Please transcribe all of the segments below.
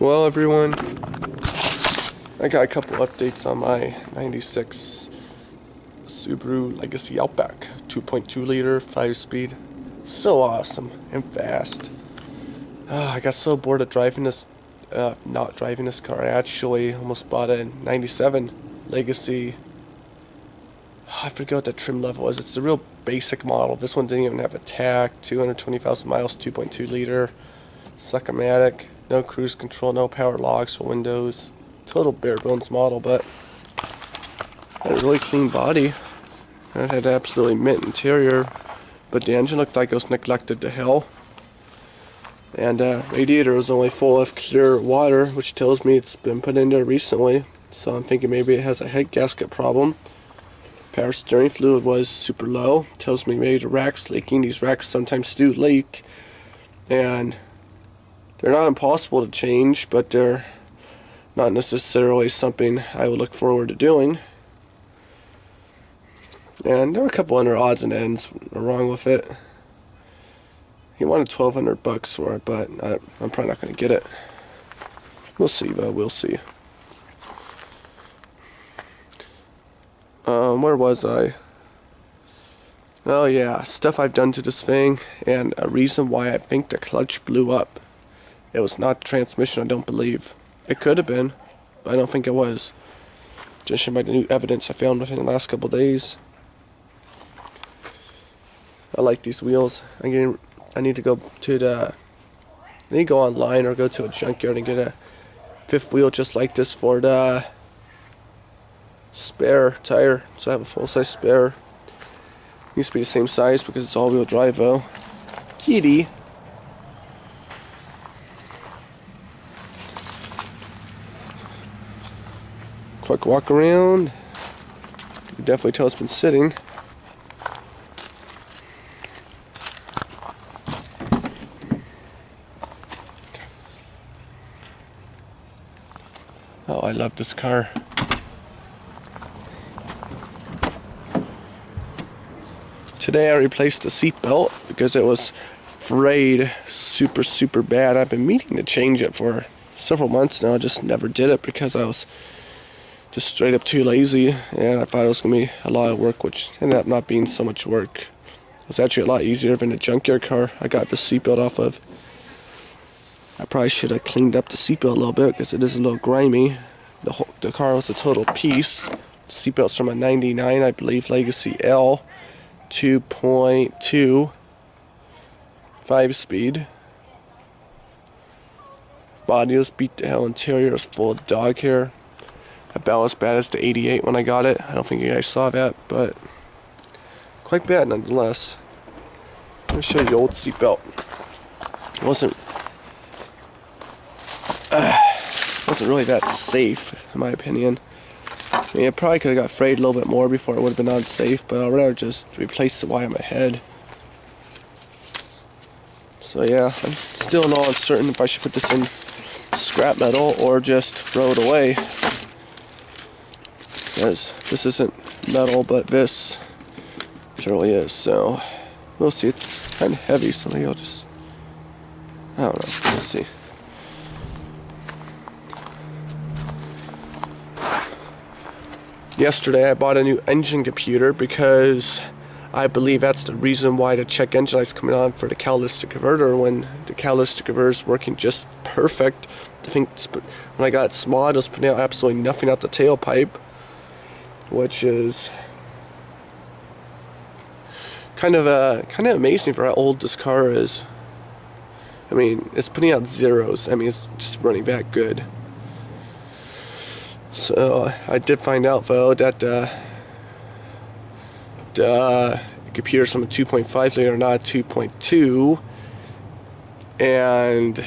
Well, everyone, I got a couple updates on my 96 Subaru Legacy Outback. 2.2 liter, 5-speed. So awesome and fast. I got so bored of driving this, not driving this car. I actually almost bought a 97 Legacy. I forget what the trim level is. It's a real basic model. This one didn't even have a tach. 220,000 miles, 2.2 liter. Suck-o-matic. No cruise control, no power locks or windows. Total bare bones model, but had a really clean body. It had absolutely mint interior, but the engine looked like it was neglected to hell. And radiator was only full of clear water, which tells me it's been put in there recently. So I'm thinking maybe it has a head gasket problem. Power steering fluid was super low. Tells me maybe the rack's leaking. These racks sometimes do leak, and they're not impossible to change, but they're not necessarily something I would look forward to doing. And there were a couple other odds and ends wrong with it. He wanted $1,200 for it, but I'm probably not going to get it. We'll see, though. We'll see. Where was I? Oh yeah, stuff I've done to this thing, and a reason why I think the clutch blew up. It was not the transmission, I don't believe. It could have been, but I don't think it was. Judging by the new evidence I found within the last couple days. I like these wheels. I need to go online or go to a junkyard and get a fifth wheel just like this for the spare tire. So I have a full-size spare. Needs to be the same size because it's all-wheel drive though. Kitty. Quick walk around. You can definitely tell it's been sitting. Oh, I love this car. Today I replaced the seat belt because it was frayed super bad. I've been meaning to change it for several months now. I just never did it because I was just straight up too lazy, and I thought it was going to be a lot of work, which ended up not being so much work. It was actually a lot easier than the junkyard car I got the seatbelt off of. I probably should have cleaned up the seatbelt a little bit because it is a little grimy. The car was a total piece. The seatbelt's from a 99, I believe, Legacy L, 2.2, 5-speed. Body was beat to hell, interior was full of dog hair. About as bad as the 88 when I got it. I don't think you guys saw that, but quite bad nonetheless. Let me show you the old seatbelt. It wasn't really that safe, in my opinion. I mean, it probably could have got frayed a little bit more before it would have been unsafe, but I'd rather just replace it while I'm ahead. So yeah, I'm still not uncertain if I should put this in scrap metal or just throw it away. Because this isn't metal, but this surely is, so we'll see. It's kind of heavy, so maybe I'll just, I don't know, we'll see. Yesterday I bought a new engine computer because I believe that's the reason why the check engine light's coming on for the catalytic converter when the catalytic converter is working just perfect. I think when I got it small, it was putting out absolutely nothing out the tailpipe, which is kind of amazing for how old this car is. I mean, it's putting out zeros. I mean, it's just running that good. So I did find out though that the computer's from a 2.5 liter, not a 2.2, and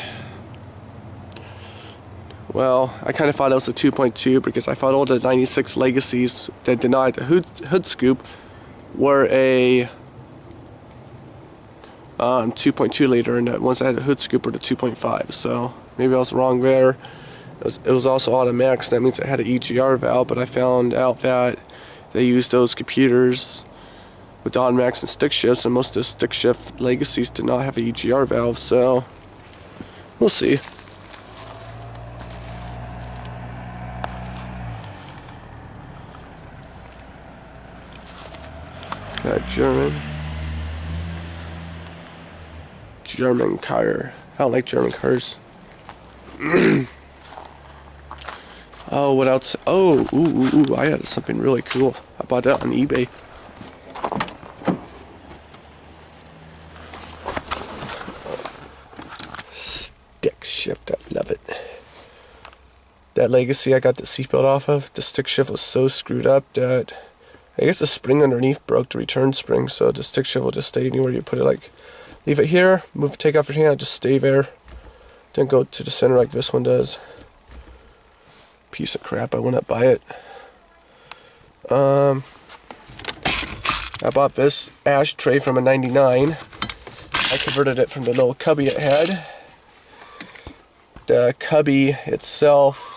well, I kind of thought it was a 2.2 because I thought all the 96 Legacies that denied the hood scoop were a 2.2 liter, and the ones that had a hood scoop were the 2.5. So maybe I was wrong there. It was also automatic, so that means it had an EGR valve, but I found out that they used those computers with automatics and stick shifts, and most of the stick shift Legacies did not have an EGR valve, so we'll see. German car. I don't like German cars. Oh, what else? Oh, ooh, I had something really cool. I bought that on eBay. Stick shift, I love it. That Legacy I got the seatbelt off of, the stick shift was so screwed up that I guess the spring underneath broke, the return spring, so the stick shift will just stay anywhere you put it. Like, leave it here, take off your hand, just stay there. Don't go to the center like this one does. Piece of crap, I wouldn't buy it. I bought this ashtray from a 99. I converted it from the little cubby it had. The cubby itself,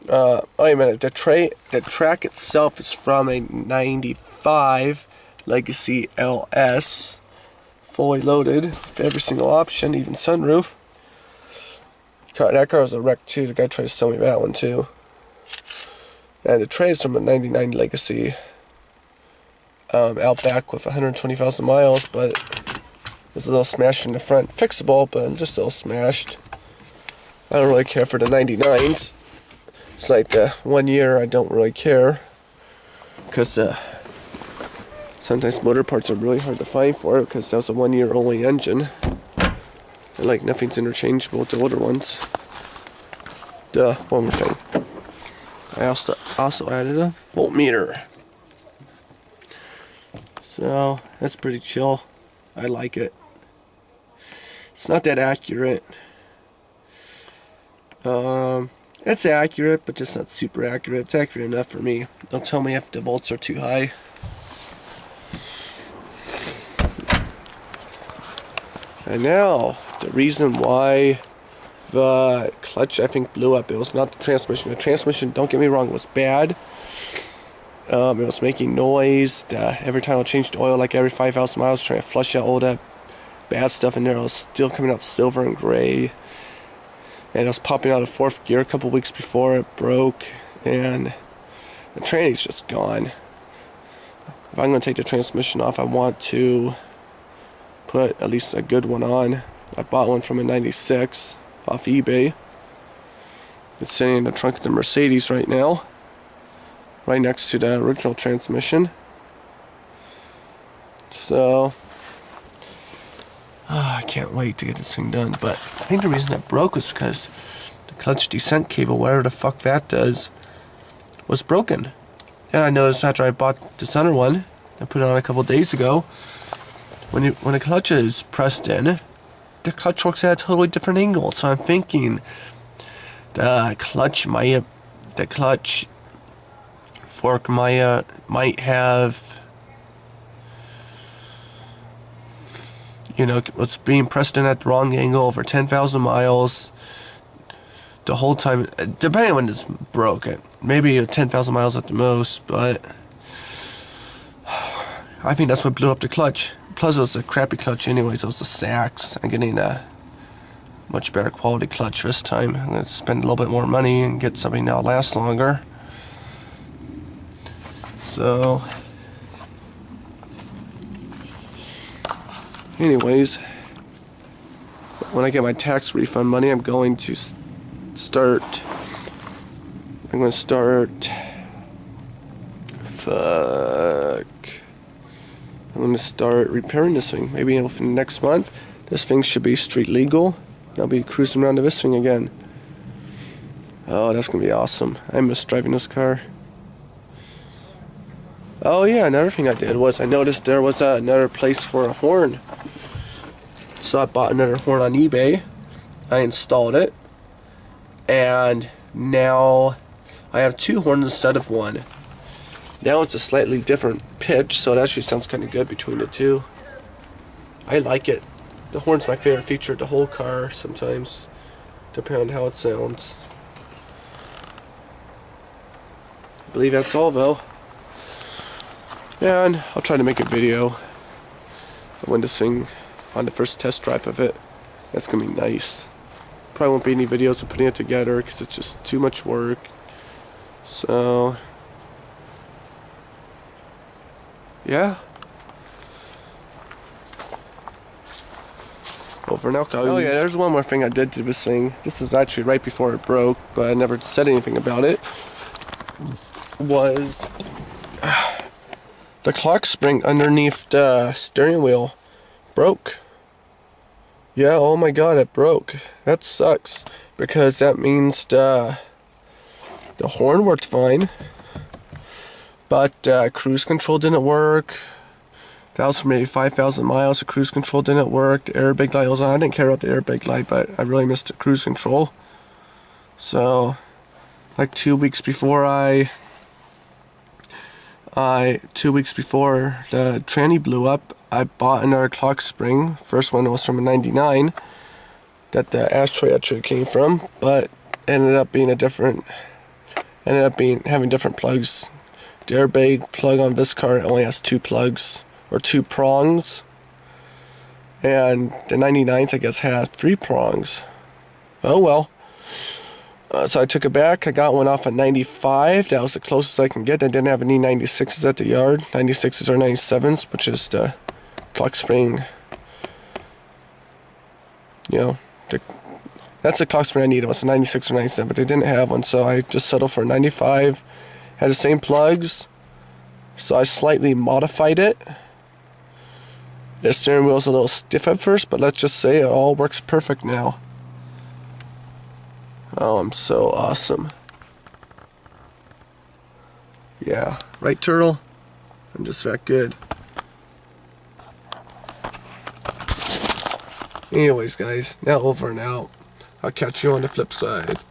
wait a minute, the track itself is from a 95 Legacy LS, fully loaded, with every single option, even sunroof. That car was a wreck too. The guy tried to sell me that one too. And the tray is from a 99 Legacy Outback with 120,000 miles, but there's a little smash in the front. Fixable, but just a little smashed. I don't really care for the 99s. It's like the 1 year I don't really care, because sometimes motor parts are really hard to find for it, because that was a 1 year only engine. And like nothing's interchangeable with the older ones. One more thing. I also added a voltmeter. So that's pretty chill. I like it. It's not that accurate. It's accurate, but just not super accurate. It's accurate enough for me. Don't tell me if the volts are too high. And now, the reason why the clutch, I think, blew up. It was not the transmission. The transmission, don't get me wrong, was bad. It was making noise. Every time I changed oil, like every 5,000 miles, trying to flush out all that bad stuff in there, it was still coming out silver and gray. And it was popping out of fourth gear a couple weeks before it broke. And the tranny's just gone. If I'm going to take the transmission off, I want to put at least a good one on. I bought one from a 96 off eBay. It's sitting in the trunk of the Mercedes right now, right next to the original transmission. So I can't wait to get this thing done. But I think the reason it broke was because the clutch descent cable, whatever the fuck that does, was broken. And I noticed after I bought this other one, I put it on a couple days ago, when the clutch is pressed in, the clutch works at a totally different angle. So I'm thinking the clutch fork might have, it's being pressed in at the wrong angle over 10,000 miles the whole time, depending on when it's broken. Maybe 10,000 miles at the most, but I think that's what blew up the clutch. Plus, it was a crappy clutch anyways. It was the Sachs. I'm getting a much better quality clutch this time. I'm going to spend a little bit more money and get something that'll last longer. So, anyways, when I get my tax refund money, I'm going to start repairing this thing. Maybe within next month. This thing should be street legal. I'll be cruising around to this thing again. Oh, that's gonna be awesome. I miss driving this car. Oh yeah, another thing I did was I noticed there was another place for a horn. So I bought another horn on eBay. I installed it. And now I have two horns instead of one. Now it's a slightly different pitch, so it actually sounds kind of good between the two. I like it. The horn's my favorite feature of the whole car sometimes, depending on how it sounds. I believe that's all though. And I'll try to make a video when this thing, on the first test drive of it. That's gonna be nice. Probably won't be any videos of putting it together because it's just too much work. So yeah. Over now, guys. Oh yeah, there's one more thing I did to this thing. This is actually right before it broke, but I never said anything about it. Was the clock spring underneath the steering wheel broke. Yeah, oh my god, it broke. That sucks, because that means the horn worked fine, but cruise control didn't work. That was for maybe 5,000 miles. The cruise control didn't work. The airbag light was on. I didn't care about the airbag light, but I really missed the cruise control. So, like 2 weeks before 2 weeks before the tranny blew up, I bought another clock spring. First one was from a 99 that the ashtray actually came from, but ended up having different plugs. The airbag plug on this car only has 2 plugs, or 2 prongs, and the 99s I guess had 3 prongs. Oh well. So I took it back. I got one off at 95. That was the closest I can get. I didn't have any 96s at the yard. 96s or 97s, which is the clock spring. You know, that's the clock spring I needed. It was a 96 or 97, but they didn't have one, so I just settled for a 95. Had the same plugs, so I slightly modified it. The steering wheel's a little stiff at first, but let's just say it all works perfect now. Oh, I'm so awesome. Yeah, right, Turtle? I'm just that good. Anyways, guys, now over and out. I'll catch you on the flip side.